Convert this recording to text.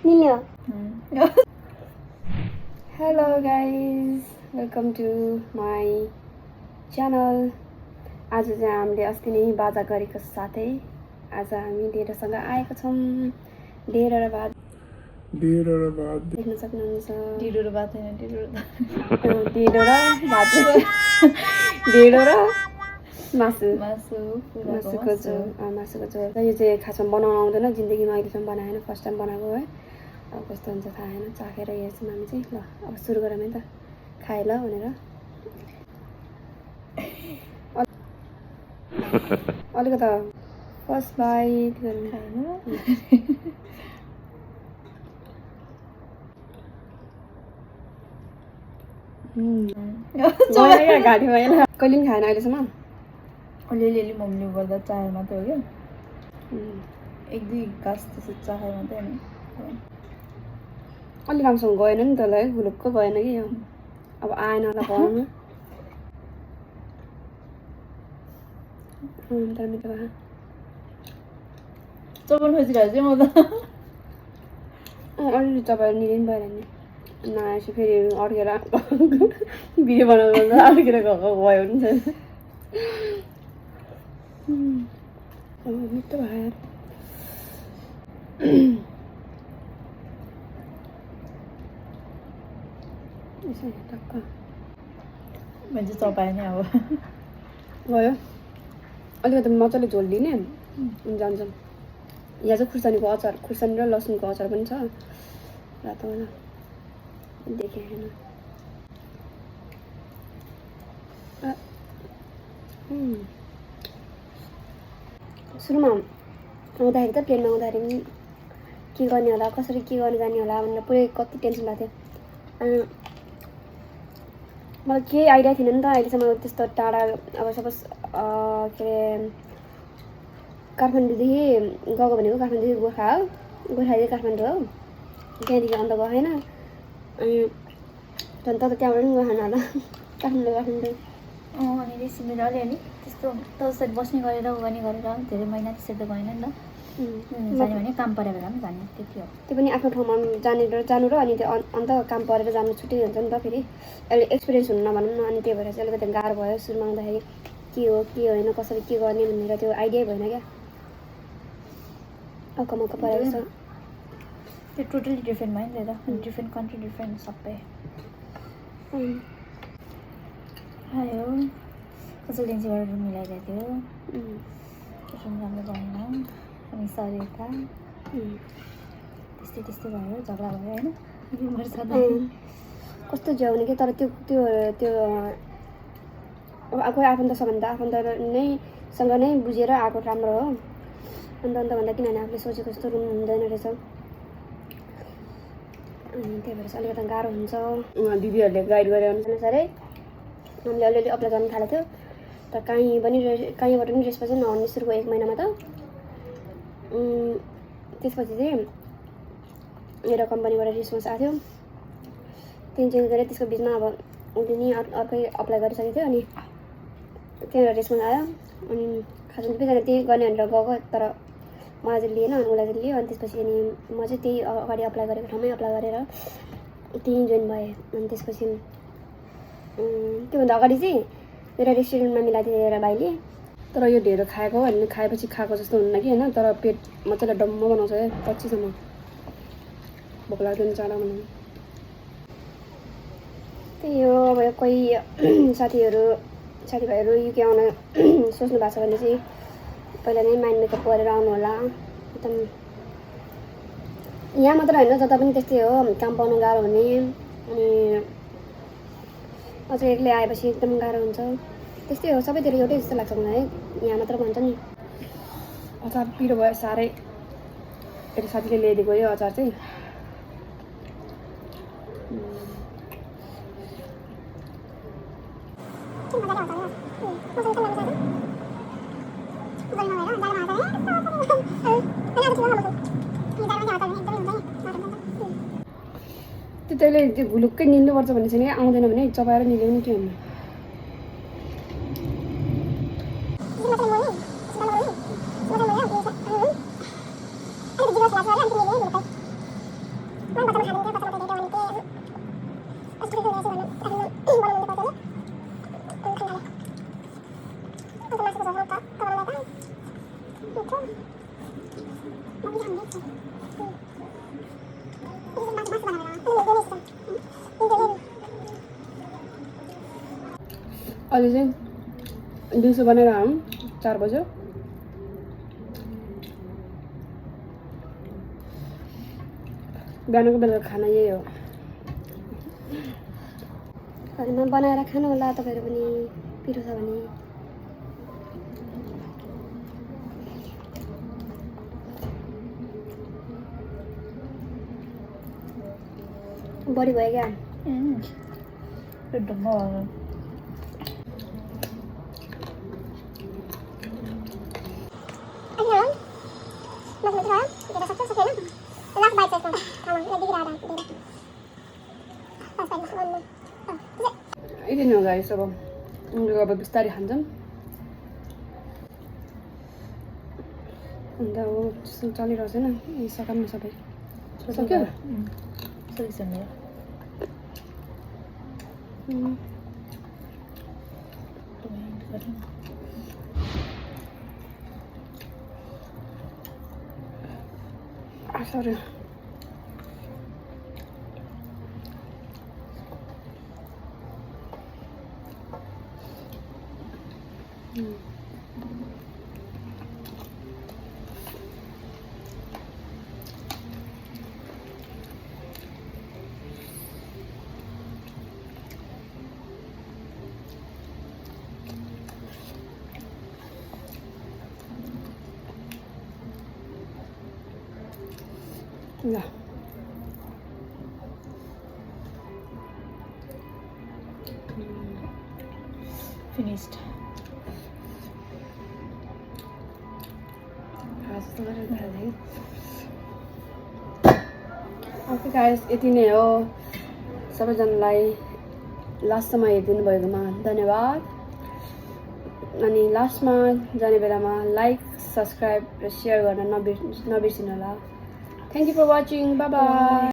Nilio. Hello guys, welcome to my channel. आज चाहिँ हामीले अस्ति नै बाजा गरेको साथै आज हामी डेढोसँग आएको छौँ। डेढो र भात देख्न सक्नुहुन्छ। ढिँडो र भात हैन, ढिँडो र भात ढिँडो र मासुको झोल। यो चाहिँ खासमा बनाउन आउँदैन, जिन्दगीमा अहिलेसम्म बनाएन, फर्स्ट टाइम बनाएको है। अब कस्तो हुन्छ थाहा छैन, चाखेर हेर्छौँ हामी चाहिँ। ल अब सुरु गरौँ है त, खाए ल भनेर। अलिकता फर्स्ट बाइट गरौँ खाएन। घाँटी भएन, कहिले पनि खाएन अहिलेसम्म। अलिअलि मम्मीले गर्दा चाहे मात्रै हो क्या, एक दुई गाँस त्यसो चाहे मात्रै होइन। अलि राम्रोसँग गएन नि तँलाई, हुलुक्क गएन कि यो। अब आएन होला घरमा। तर मिठो भयो। चपल खोजिरहेको चाहिँ म त अलिअलि चपाएर निलिनु भएन नि। नआएपछि फेरि अड्केर भिडियो बनाउँदा अड्केर गएको भयो नि त। मिठो भयो। टक्क मान्छे चपाए नि अब गयो। अलिकति मजाले झोल दिने जान्छ। यहाँ चाहिँ खुर्सानीको अचार, खुर्सानी र लसुनको अचार पनि छ। रातो वाला देखेँ होइन। सुरुमा आउँदाखेरि त प्लेनमा आउँदाखेरि पनि के गर्ने होला, कसरी के गर्न जाने होला भनेर पुरै कति टेन्सन भएको थियो। अनि मलाई केही आइडिया थिएन नि त अहिलेसम्म त्यस्तो टाढा। अब सपोज के अरे काठमाडौँदेखि गएको भनेको काठमाडौँदेखि गोर्खा हो, गोर्खादेखि काठमाडौँ हो, त्यहाँदेखि अन्त गएको होइन। अनि झन् त त्यहाँबाट पनि गएन होला, काठमाडौँ। अनि रेसिपी अलिअलि त्यस्तो तसरी बस्ने गरेर गर्ने गरेर धेरै महिना त्यसरी त गएन नि त। जाने भने काम परेर बेला पनि जाने, त्यति हो। त्यो पनि आफ्नो ठाउँमा जानु र अनि त्यो अन्त काम परेर जानु छुट्टै हुन्छ नि त। फेरि अहिले एक्सपिरियन्स हुनु नभनौँ न। अनि त्यही भएर चाहिँ अलिकति गाह्रो भयो सुरुमा आउँदाखेरि। के हो के होइन, कसरी के गर्ने भनेर त्यो आइडिया भएन क्या। अक्क परेको छ। त्यो टोटली डिफ्रेन्ट भयो नि त, डिफ्रेन्ट कन्ट्री, डिफ्रेन्ट सबै आयो। कसैले डेन्सीबाट रुम मिलाइदिएको थियो, रुम राम्रो भएन। अनि सर यता त्यस्तै भयो, झगडा भयो होइन। रुमहरू छँदा कस्तो झ्याउने कि। तर त्यो त्यो त्यो कोही आफन्तसँग भने त आफन्त सँग नै बुझेर आएको राम्रो हो। अन्त भन्दा किनभने आफूले सोचेको जस्तो रुम हुँदैन रहेछ। अनि त्यही भएर चाहिँ अलिकति गाह्रो हुन्छ। दिदीहरूले गाइड गरे अनुसारै हामीले अलिअलि अप्लाई गर्न थालेको थियो। तर कहीँबाट पनि रेस्पोन्स नआउने सुरुको 1 महिनामा त। त्यसपछि चाहिँ मेरो कम्पनीबाट रेस्पोन्स आएको थियो, त्यही चेन्ज गरेँ। त्यसको बिचमा अब उसले नि अर्कै अप्लाई गरिसकेको थियो। अनि त्यहाँबाट रेस्पोन्स आयो। अनि खासमा सबैजना त्यही गर्ने भनेर गएको, तर मलाई चाहिँ लिएन, अनि उसलाई चाहिँ लियो। अनि त्यसपछि अनि म चाहिँ त्यही अगाडि अप्लाई गरेको ठाउँमै अप्लाई गरेर त्यहीँ जोइन भएँ। अनि त्यसपछि त्योभन्दा अगाडि चाहिँ एउटा रेस्टुरेन्टमा मिलाइदिएर भाइले। तर यो ढेँडो खाएको होइन, खाएपछि खाएको जस्तो हुन्न कि होइन। तर पेट मजाले डम्म बनाउँछ क्या पछिसम्म। भोक लाग्दैन चाँडो बनाउनु। त्यही हो। अब कोही साथीभाइहरू युके आउन सोच्नु भएको छ भने चाहिँ पहिला नै माइन्ड मेकअप गरेर आउनु होला। एकदम यहाँ मात्र होइन, जता पनि त्यस्तै हो, काम पाउनु गाह्रो हुने। अनि अझ एक्लै आएपछि एकदम गाह्रो हुन्छ। त्यस्तै हो, सबैतिर एउटै जस्तो लाग्छ मलाई है। यहाँ मात्र भन्छ नि। अचार पिरो भयो साह्रै। मेरो साथीले ल्याइदिएको यो अचार चाहिँ त्यसले त्यो घुलुक्कै निल्नुपर्छ भन्ने छैन क्या। आउँदैन भने चपाएर निल्यो नि के हुनु। अहिले चाहिँ दिउँसो बनाएर आउँ 4 बज्यो बिहानको बेला खाना यही हो घरमा बनाएर खानु होला तपाईहरु पनि पिरो छ भने बढी भयो क्या यति नै हो गाइस अब बिस्तारै खान्छौँ अन्त अब त्यस्तो चलिरहेको छैन सकाउनु सबै सक्यो सरी ल finished. ओके गाइस यति नै हो सबैजनालाई लास्टसम्म हेरिदिनु भएकोमा धन्यवाद अनि लास्टमा जाने बेलामा लाइक सब्सक्राइब र सेयर गर्न नबिर्सिनु होला thank you for watching bye by